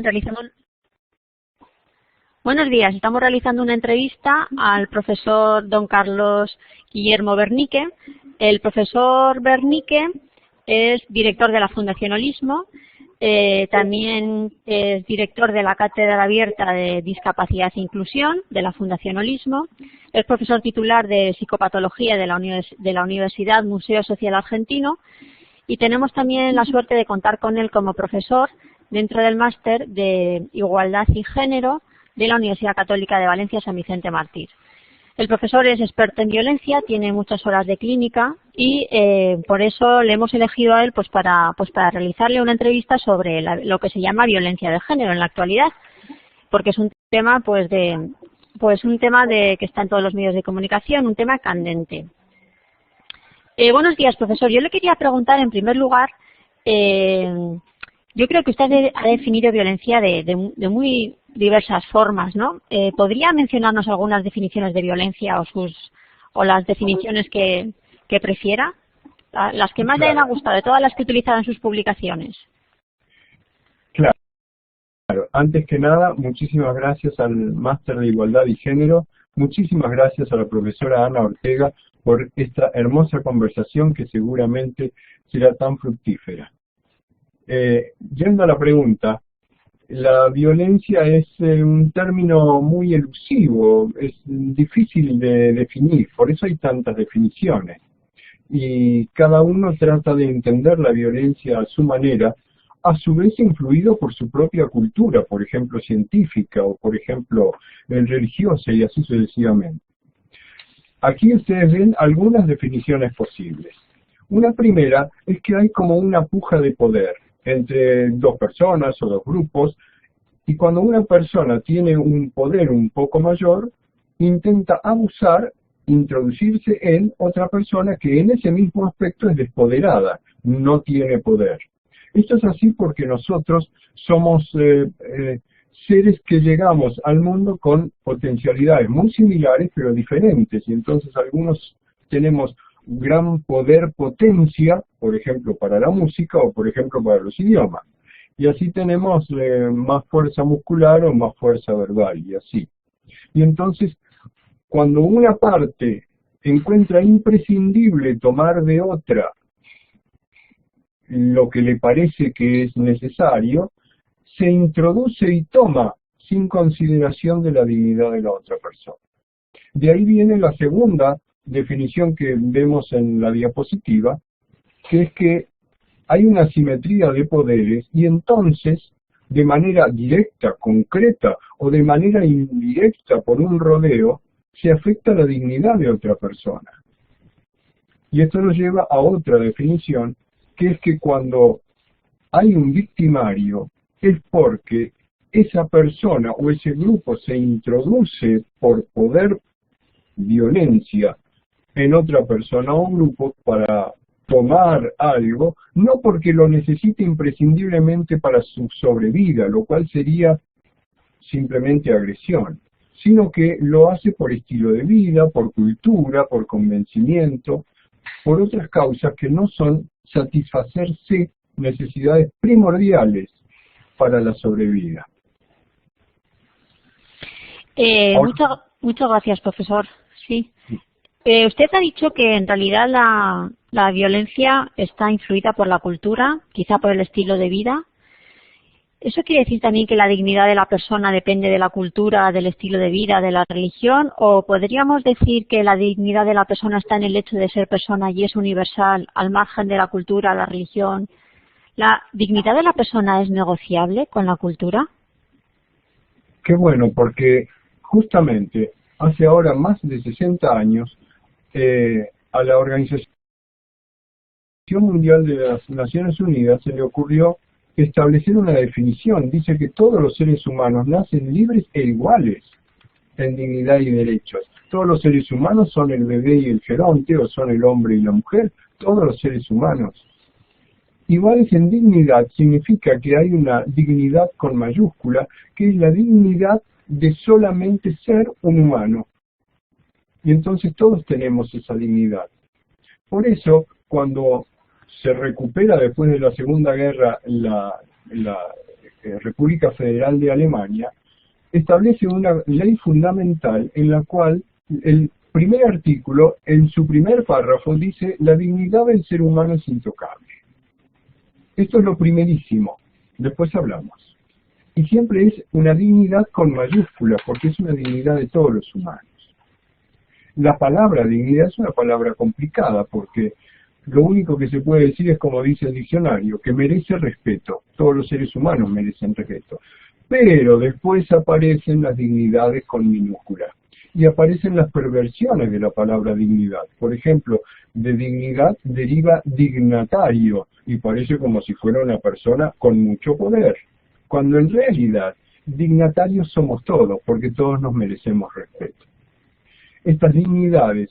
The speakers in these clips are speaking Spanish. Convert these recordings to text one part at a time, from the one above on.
realizando Buenos días, estamos realizando una entrevista al profesor don Carlos Guillermo Bernique. El profesor Bernique es director de la Fundación Holismo, también es director de la Cátedra Abierta de Discapacidad e Inclusión de la Fundación Holismo, es profesor titular de Psicopatología de la Universidad Museo Social Argentino y tenemos también la suerte de contar con él como profesor dentro del máster de Igualdad y Género de la Universidad Católica de Valencia San Vicente Mártir. El profesor es experto en violencia, tiene muchas horas de clínica y por eso le hemos elegido a él para realizarle una entrevista sobre lo que se llama violencia de género en la actualidad, porque es un tema que está en todos los medios de comunicación, un tema candente. Buenos días, profesor. Yo le quería preguntar en primer lugar, yo creo que usted ha definido violencia de muy diversas formas, ¿no? ¿Podría mencionarnos algunas definiciones de violencia o las definiciones que prefiera? Las que más le han gustado, de todas las que he utilizado en sus publicaciones. Claro. Antes que nada, muchísimas gracias al Máster de Igualdad y Género, muchísimas gracias a la profesora Ana Ortega por esta hermosa conversación que seguramente será tan fructífera. Yendo a la pregunta, la violencia es un término muy elusivo, es difícil de definir, por eso hay tantas definiciones. Y cada uno trata de entender la violencia a su manera, a su vez influido por su propia cultura, por ejemplo científica o por ejemplo religiosa y así sucesivamente. Aquí ustedes ven algunas definiciones posibles. Una primera es que hay como una puja de poder entre dos personas o dos grupos, y cuando una persona tiene un poder un poco mayor, intenta abusar, introducirse en otra persona que en ese mismo aspecto es despoderada, no tiene poder. Esto es así porque nosotros somos seres que llegamos al mundo con potencialidades muy similares pero diferentes, y entonces algunos tenemos gran poder, potencia, por ejemplo para la música o por ejemplo para los idiomas. Y así tenemos más fuerza muscular o más fuerza verbal y así. Y entonces cuando una parte encuentra imprescindible tomar de otra lo que le parece que es necesario, se introduce y toma sin consideración de la dignidad de la otra persona. De ahí viene la segunda definición que vemos en la diapositiva, que es que hay una asimetría de poderes y entonces, de manera directa, concreta o de manera indirecta por un rodeo, se afecta la dignidad de otra persona. Y esto nos lleva a otra definición, que es que cuando hay un victimario es porque esa persona o ese grupo se introduce por poder, violencia, en otra persona o grupo para tomar algo, no porque lo necesite imprescindiblemente para su sobrevida, lo cual sería simplemente agresión, sino que lo hace por estilo de vida, por cultura, por convencimiento, por otras causas que no son satisfacerse necesidades primordiales para la sobrevida. Muchas gracias, profesor. Sí. Usted ha dicho que en realidad la violencia está influida por la cultura, quizá por el estilo de vida. ¿Eso quiere decir también que la dignidad de la persona depende de la cultura, del estilo de vida, de la religión? ¿O podríamos decir que la dignidad de la persona está en el hecho de ser persona y es universal, al margen de la cultura, la religión? ¿La dignidad de la persona es negociable con la cultura? Qué bueno, porque justamente hace ahora más de 60 años a la Organización Mundial de las Naciones Unidas se le ocurrió establecer una definición. Dice que todos los seres humanos nacen libres e iguales en dignidad y derechos. Todos los seres humanos son el bebé y el geronte, o son el hombre y la mujer, todos los seres humanos. Iguales en dignidad significa que hay una dignidad con mayúscula, que es la dignidad de solamente ser un humano. Y entonces todos tenemos esa dignidad. Por eso, cuando se recupera después de la Segunda Guerra la República Federal de Alemania, establece una ley fundamental en la cual el primer artículo, en su primer párrafo, dice: la dignidad del ser humano es intocable. Esto es lo primerísimo, después hablamos. Y siempre es una dignidad con mayúsculas, porque es una dignidad de todos los humanos. La palabra dignidad es una palabra complicada, porque lo único que se puede decir es, como dice el diccionario, que merece respeto. Todos los seres humanos merecen respeto. Pero después aparecen las dignidades con minúsculas. Y aparecen las perversiones de la palabra dignidad. Por ejemplo, de dignidad deriva dignatario, y parece como si fuera una persona con mucho poder. Cuando en realidad, dignatarios somos todos, porque todos nos merecemos respeto. Estas dignidades,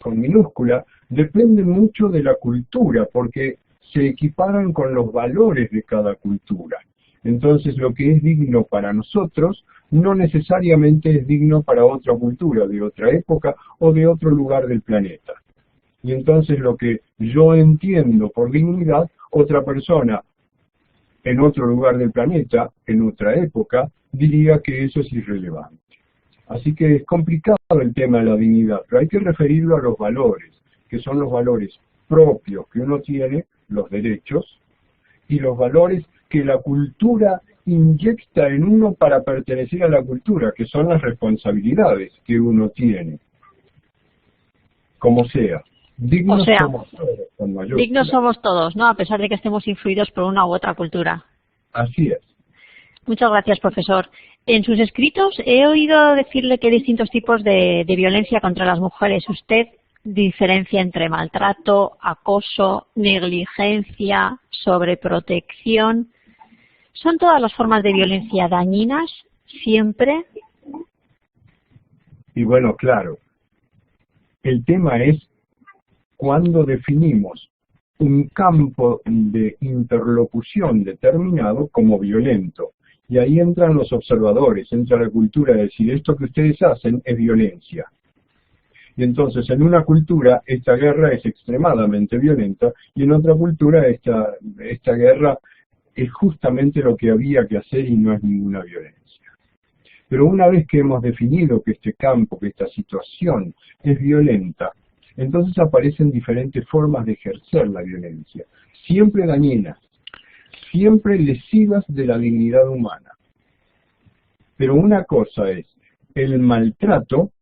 con minúscula, dependen mucho de la cultura, porque se equiparan con los valores de cada cultura. Entonces, lo que es digno para nosotros no necesariamente es digno para otra cultura, de otra época o de otro lugar del planeta. Y entonces lo que yo entiendo por dignidad, otra persona en otro lugar del planeta, en otra época, diría que eso es irrelevante. Así que es complicado el tema de la dignidad, pero hay que referirlo a los valores, que son los valores propios que uno tiene, los derechos, y los valores que la cultura inyecta en uno para pertenecer a la cultura, que son las responsabilidades que uno tiene. Como sea. Dignos somos todos, con mayúscula. Dignos somos todos, ¿no? A pesar de que estemos influidos por una u otra cultura. Así es. Muchas gracias, profesor. En sus escritos he oído decirle que hay distintos tipos de violencia contra las mujeres. ¿Usted diferencia entre maltrato, acoso, negligencia, sobreprotección? ¿Son todas las formas de violencia dañinas siempre? Y bueno, claro, el tema es cuando definimos un campo de interlocución determinado como violento. Y ahí entran los observadores, entra la cultura de decir: esto que ustedes hacen es violencia. Y entonces en una cultura esta guerra es extremadamente violenta, y en otra cultura esta guerra es justamente lo que había que hacer y no es ninguna violencia. Pero una vez que hemos definido que este campo, que esta situación es violenta, entonces aparecen diferentes formas de ejercer la violencia, siempre dañinas, siempre lesivas de la dignidad humana. Pero una cosa es el maltrato,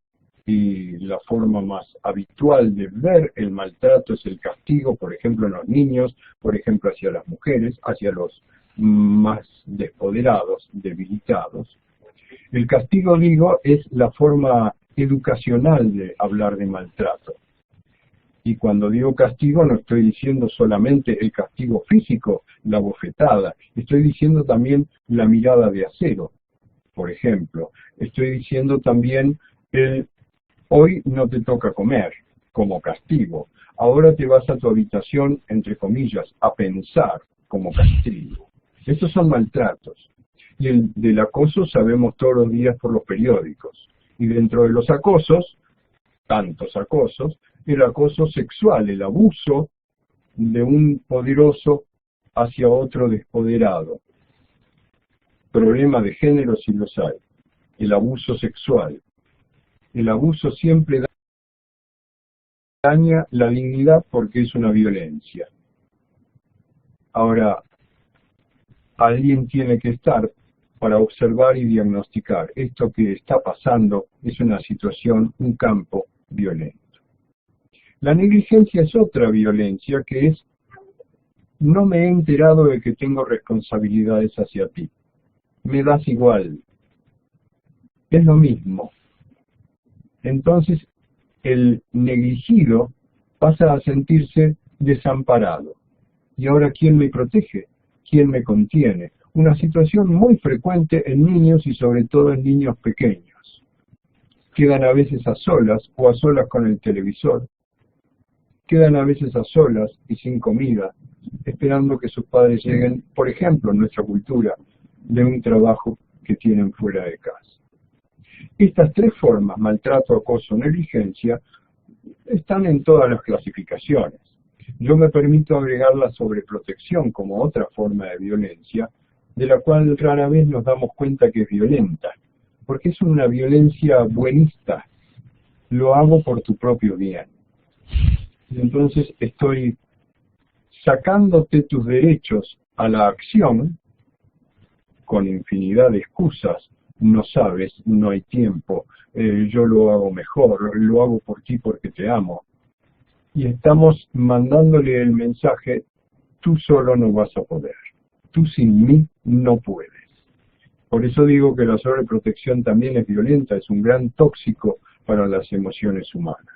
y la forma más habitual de ver el maltrato es el castigo, por ejemplo en los niños, por ejemplo hacia las mujeres, hacia los más despoderados, debilitados. El castigo, digo, es la forma educacional de hablar de maltrato. Y cuando digo castigo no estoy diciendo solamente el castigo físico, la bofetada, estoy diciendo también la mirada de acero, por ejemplo. Estoy diciendo también el hoy no te toca comer, como castigo. Ahora te vas a tu habitación, entre comillas, a pensar, como castigo. Estos son maltratos. Y el del acoso sabemos todos los días por los periódicos. Y dentro de los acosos, tantos acosos, el acoso sexual, el abuso de un poderoso hacia otro despoderado. Problema de género si los hay. El abuso sexual. El abuso siempre daña la dignidad porque es una violencia. Ahora, alguien tiene que estar para observar y diagnosticar. Esto que está pasando es una situación, un campo violento. La negligencia es otra violencia, que es: no me he enterado de que tengo responsabilidades hacia ti. Me das igual. Es lo mismo. Entonces, el negligido pasa a sentirse desamparado. ¿Y ahora quién me protege? ¿Quién me contiene? Una situación muy frecuente en niños y sobre todo en niños pequeños. Quedan a veces a solas o a solas con el televisor. Quedan a veces a solas y sin comida, esperando que sus padres lleguen, por ejemplo, en nuestra cultura, de un trabajo que tienen fuera de casa. Estas tres formas, maltrato, acoso, negligencia, están en todas las clasificaciones. Yo me permito agregar la sobreprotección como otra forma de violencia, de la cual rara vez nos damos cuenta que es violenta, porque es una violencia buenista. Lo hago por tu propio bien. Y entonces estoy sacándote tus derechos a la acción con infinidad de excusas. No sabes, no hay tiempo, yo lo hago mejor, lo hago por ti porque te amo. Y estamos mandándole el mensaje, tú solo no vas a poder, tú sin mí no puedes. Por eso digo que la sobreprotección también es violenta, es un gran tóxico para las emociones humanas.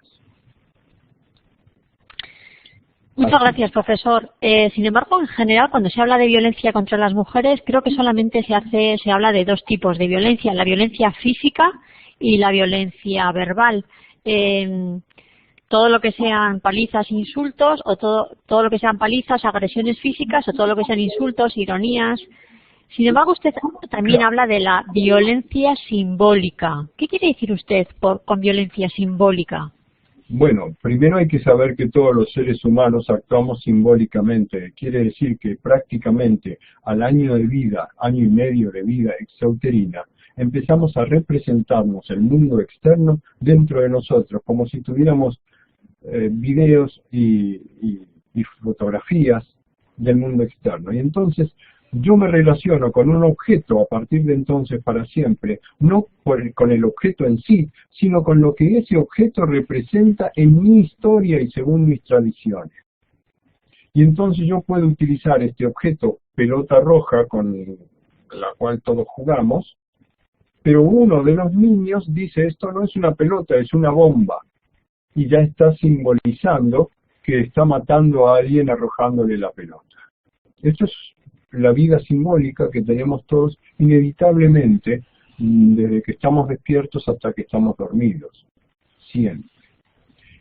Muchas gracias, profesor. Sin embargo, en general, cuando se habla de violencia contra las mujeres, creo que solamente se habla de dos tipos de violencia, la violencia física y la violencia verbal. Todo lo que sean palizas, insultos, o todo lo que sean palizas, agresiones físicas, o todo lo que sean insultos, ironías. Sin embargo, usted también habla de la violencia simbólica. ¿Qué quiere decir usted con violencia simbólica? Bueno, primero hay que saber que todos los seres humanos actuamos simbólicamente. Quiere decir que prácticamente al año de vida, año y medio de vida extrauterina, empezamos a representarnos el mundo externo dentro de nosotros, como si tuviéramos videos y fotografías del mundo externo. Y entonces yo me relaciono con un objeto a partir de entonces para siempre, no con el objeto en sí, sino con lo que ese objeto representa en mi historia y según mis tradiciones. Y entonces yo puedo utilizar este objeto, pelota roja, con la cual todos jugamos, pero uno de los niños dice, esto no es una pelota, es una bomba. Y ya está simbolizando que está matando a alguien arrojándole la pelota. Esto es la vida simbólica que tenemos todos inevitablemente desde que estamos despiertos hasta que estamos dormidos, siempre.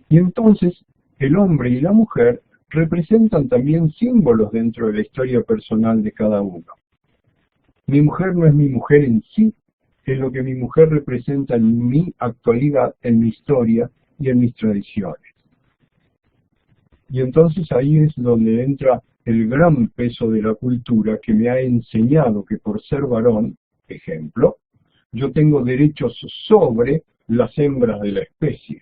Y entonces el hombre y la mujer representan también símbolos dentro de la historia personal de cada uno. Mi mujer no es mi mujer en sí, es lo que mi mujer representa en mi actualidad, en mi historia y en mis tradiciones. Y entonces ahí es donde entra el gran peso de la cultura que me ha enseñado que por ser varón, ejemplo, yo tengo derechos sobre las hembras de la especie.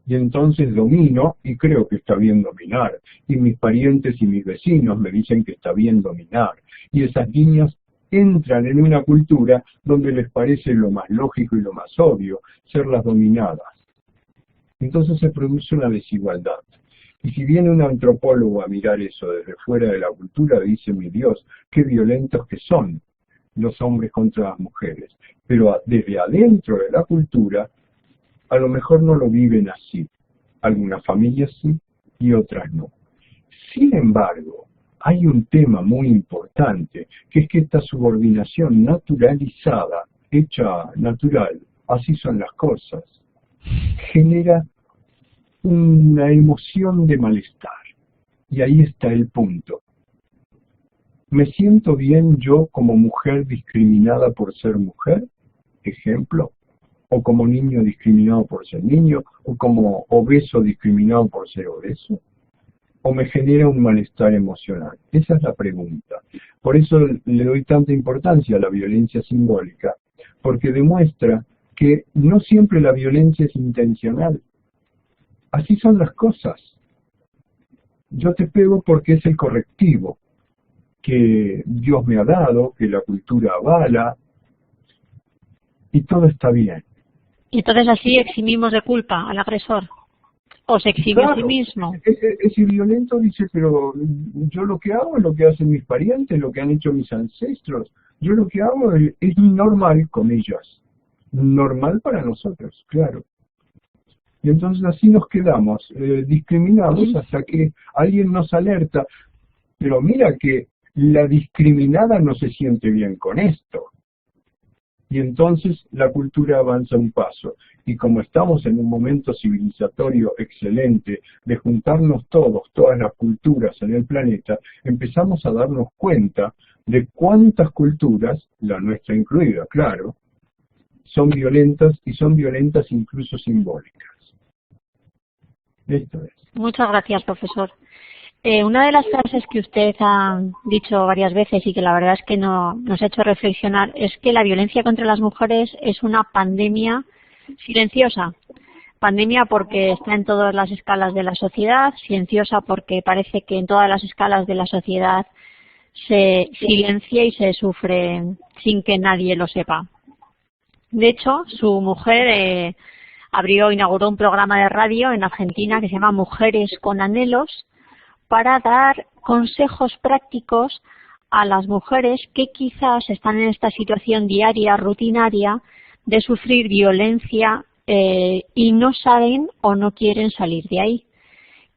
Y entonces domino y creo que está bien dominar. Y mis parientes y mis vecinos me dicen que está bien dominar. Y esas niñas entran en una cultura donde les parece lo más lógico y lo más obvio ser las dominadas. Entonces se produce una desigualdad. Y si viene un antropólogo a mirar eso desde fuera de la cultura, dice, mi Dios, qué violentos que son los hombres contra las mujeres. Pero desde adentro de la cultura, a lo mejor no lo viven así. Algunas familias sí y otras no. Sin embargo, hay un tema muy importante, que es que esta subordinación naturalizada, hecha natural, así son las cosas, genera una emoción de malestar. Y ahí está el punto. ¿Me siento bien yo como mujer discriminada por ser mujer? Ejemplo. O como niño discriminado por ser niño, o como obeso discriminado por ser obeso. ¿O me genera un malestar emocional? Esa es la pregunta. Por eso le doy tanta importancia a la violencia simbólica, porque demuestra que no siempre la violencia es intencional. Así son las cosas. Yo te pego porque es el correctivo que Dios me ha dado, que la cultura avala, y todo está bien. Y entonces así eximimos de culpa al agresor. O se exime a sí mismo. Ese violento dice, pero yo lo que hago es lo que hacen mis parientes, lo que han hecho mis ancestros. Yo lo que hago es normal, comillas. Normal para nosotros, claro. Y entonces así nos quedamos discriminados hasta que alguien nos alerta. Pero mira que la discriminada no se siente bien con esto. Y entonces la cultura avanza un paso. Y como estamos en un momento civilizatorio excelente de juntarnos todos, todas las culturas en el planeta, empezamos a darnos cuenta de cuántas culturas, la nuestra incluida, claro, son violentas y son violentas incluso simbólicas. Esto es. Muchas gracias, profesor. Una de las frases que usted ha dicho varias veces y que la verdad es que nos ha hecho reflexionar es que la violencia contra las mujeres es una pandemia silenciosa. Pandemia porque está en todas las escalas de la sociedad, silenciosa porque parece que en todas las escalas de la sociedad se silencia y se sufre sin que nadie lo sepa. De hecho, su mujer inauguró un programa de radio en Argentina que se llama Mujeres con Anhelos, para dar consejos prácticos a las mujeres que quizás están en esta situación diaria, rutinaria, de sufrir violencia y no saben o no quieren salir de ahí.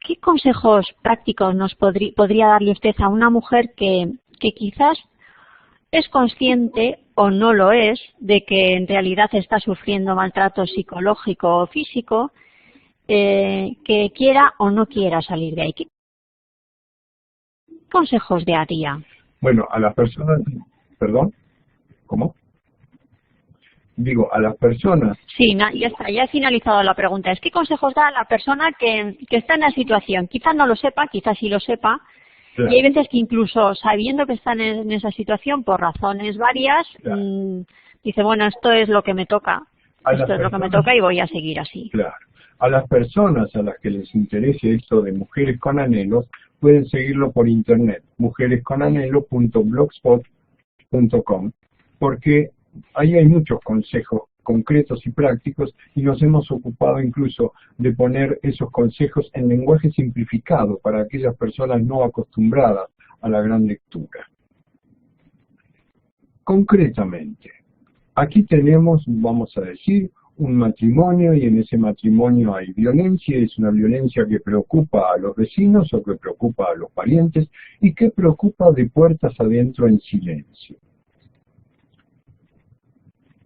¿Qué consejos prácticos nos podría darle usted a una mujer que quizás es consciente o no lo es de que en realidad está sufriendo maltrato psicológico o físico, que quiera o no quiera salir de ahí? ¿Qué consejos daría? Bueno, a las personas... ¿Perdón? ¿Cómo? Digo, a las personas... Sí, ya está, ya he finalizado la pregunta. ¿Qué consejos da a la persona que está en la situación? Quizás no lo sepa, quizás sí lo sepa. Claro. Y hay veces que incluso sabiendo que están en esa situación por razones varias, claro, dice, bueno, esto es lo que me toca. Esto es lo que me toca y voy a seguir así. Claro. A las personas a las que les interese esto de Mujeres con Anhelos, pueden seguirlo por internet, mujeresconanhelo.blogspot.com, porque ahí hay muchos consejos concretos y prácticos y nos hemos ocupado incluso de poner esos consejos en lenguaje simplificado para aquellas personas no acostumbradas a la gran lectura. Concretamente, aquí tenemos, vamos a decir, un matrimonio y en ese matrimonio hay violencia, es una violencia que preocupa a los vecinos o que preocupa a los parientes y que preocupa de puertas adentro en silencio.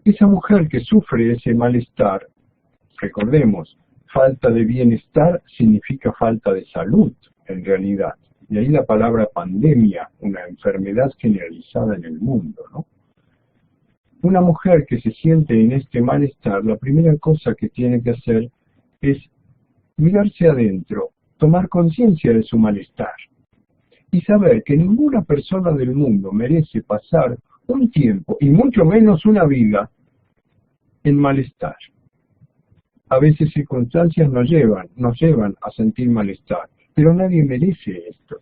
Esa mujer que sufre ese malestar, recordemos, falta de bienestar significa falta de salud en realidad. Y ahí la palabra pandemia, una enfermedad generalizada en el mundo, ¿no? Una mujer que se siente en este malestar, la primera cosa que tiene que hacer es mirarse adentro, tomar conciencia de su malestar y saber que ninguna persona del mundo merece pasar un tiempo, y mucho menos una vida, en malestar. A veces circunstancias nos llevan a sentir malestar, pero nadie merece esto.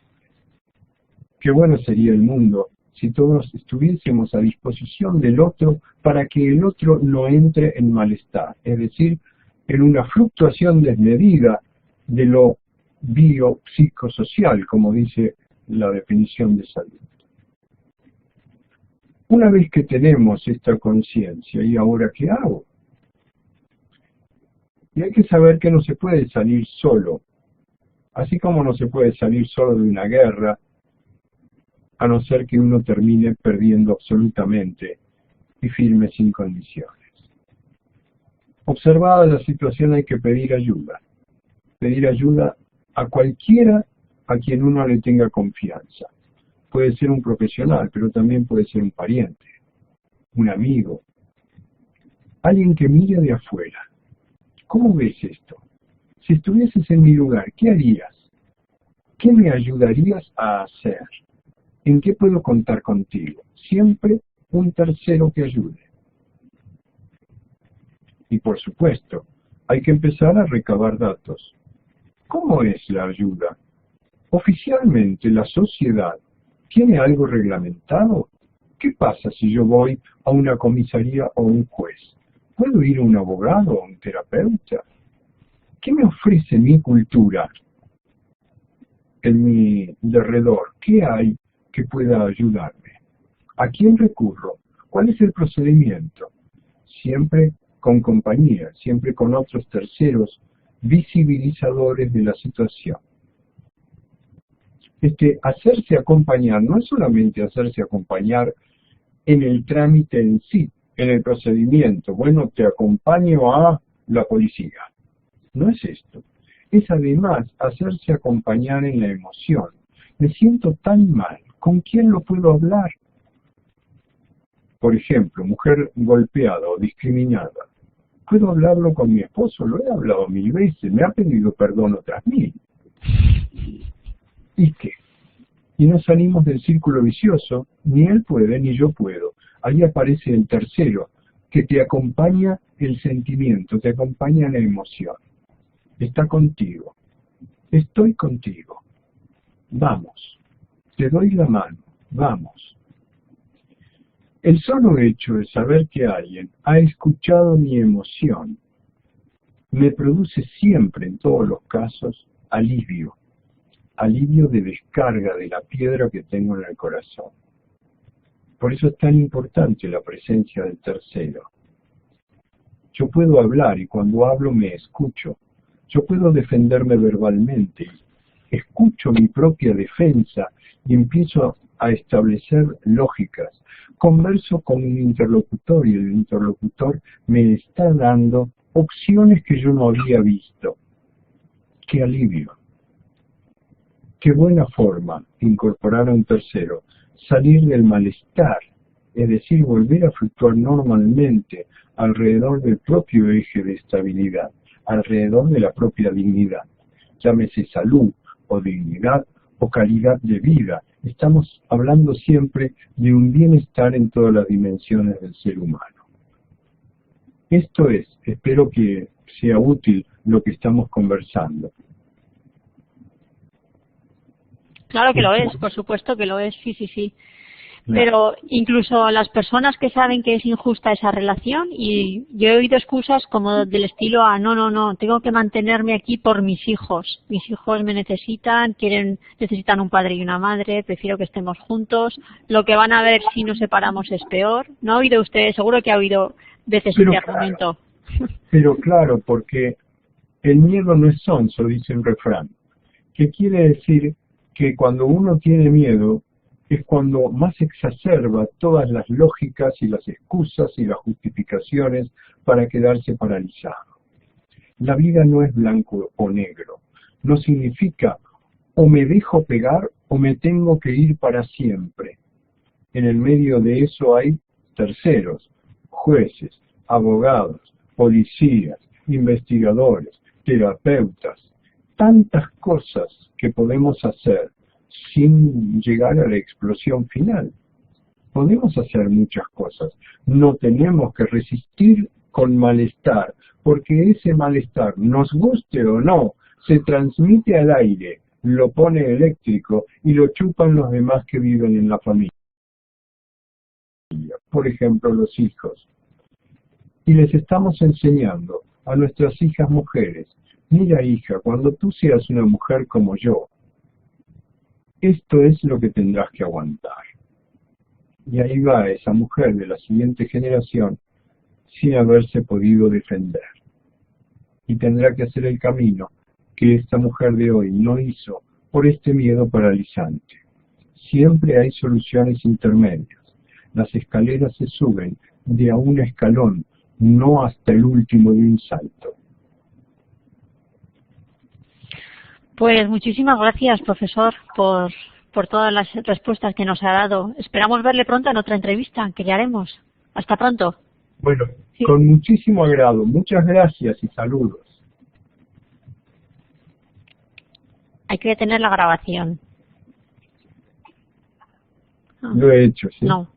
Qué bueno sería el mundo si todos estuviésemos a disposición del otro para que el otro no entre en malestar, es decir, en una fluctuación desmedida de lo biopsicosocial, como dice la definición de salud. Una vez que tenemos esta conciencia, ¿y ahora qué hago? Y hay que saber que no se puede salir solo, así como no se puede salir solo de una guerra, a no ser que uno termine perdiendo absolutamente y firme sin condiciones. Observada la situación hay que pedir ayuda a cualquiera a quien uno le tenga confianza. Puede ser un profesional, pero también puede ser un pariente, un amigo, alguien que mire de afuera. ¿Cómo ves esto? Si estuvieses en mi lugar, ¿qué harías? ¿Qué me ayudarías a hacer? ¿En qué puedo contar contigo? Siempre un tercero que ayude. Y por supuesto, hay que empezar a recabar datos. ¿Cómo es la ayuda? Oficialmente, la sociedad ¿tiene algo reglamentado? ¿Qué pasa si yo voy a una comisaría o un juez? ¿Puedo ir a un abogado o un terapeuta? ¿Qué me ofrece mi cultura en mi derredor? ¿Qué hay que pueda ayudarme? ¿A quién recurro? ¿Cuál es el procedimiento? Siempre con compañía, siempre con otros terceros visibilizadores de la situación. Hacerse acompañar no es solamente hacerse acompañar en el trámite en sí, en el procedimiento. Bueno, te acompaño a la policía. No es esto. Es además hacerse acompañar en la emoción. Me siento tan mal. ¿Con quién lo puedo hablar? Por ejemplo, mujer golpeada o discriminada. ¿Puedo hablarlo con mi esposo? Lo he hablado 1000 veces. Me ha pedido perdón otras 1000. ¿Y qué? Y no salimos del círculo vicioso, ni él puede ni yo puedo. Ahí aparece el tercero, que te acompaña el sentimiento, te acompaña la emoción. Está contigo. Estoy contigo. Vamos. Te doy la mano. Vamos. El solo hecho de saber que alguien ha escuchado mi emoción me produce siempre, en todos los casos, alivio. Alivio de descarga de la piedra que tengo en el corazón. Por eso es tan importante la presencia del tercero. Yo puedo hablar y cuando hablo me escucho. Yo puedo defenderme verbalmente. Escucho mi propia defensa y empiezo a establecer lógicas. Converso con un interlocutor y el interlocutor me está dando opciones que yo no había visto. ¡Qué alivio! Qué buena forma incorporar a un tercero, salir del malestar, es decir, volver a fluctuar normalmente alrededor del propio eje de estabilidad, alrededor de la propia dignidad. Llámese salud o dignidad o calidad de vida. Estamos hablando siempre de un bienestar en todas las dimensiones del ser humano. Esto es, espero que sea útil lo que estamos conversando. Claro que lo es, por supuesto que lo es, sí, sí, sí. Pero incluso las personas que saben que es injusta esa relación, y yo he oído excusas como del estilo a no, tengo que mantenerme aquí por mis hijos me necesitan, necesitan un padre y una madre, prefiero que estemos juntos, lo que van a ver si nos separamos es peor. ¿No ha oído usted? Seguro que ha oído veces este argumento. Pero claro, porque el miedo no es sonso, dice un refrán, que quiere decir que cuando uno tiene miedo es cuando más exacerba todas las lógicas y las excusas y las justificaciones para quedarse paralizado. La vida no es blanco o negro, no significa o me dejo pegar o me tengo que ir para siempre. En el medio de eso hay terceros, jueces, abogados, policías, investigadores, terapeutas, tantas cosas que podemos hacer sin llegar a la explosión final. Podemos hacer muchas cosas. No tenemos que resistir con malestar, porque ese malestar, nos guste o no, se transmite al aire, lo pone eléctrico y lo chupan los demás que viven en la familia. Por ejemplo, los hijos. Y les estamos enseñando a nuestras hijas mujeres, mira hija, cuando tú seas una mujer como yo, esto es lo que tendrás que aguantar. Y ahí va esa mujer de la siguiente generación sin haberse podido defender. Y tendrá que hacer el camino que esta mujer de hoy no hizo por este miedo paralizante. Siempre hay soluciones intermedias. Las escaleras se suben de a un escalón, no hasta el último de un salto. Pues muchísimas gracias, profesor, por todas las respuestas que nos ha dado. Esperamos verle pronto en otra entrevista que le haremos. Hasta pronto. Bueno, sí. Con muchísimo agrado. Muchas gracias y saludos. Hay que detener la grabación. Lo he hecho, ¿sí? No.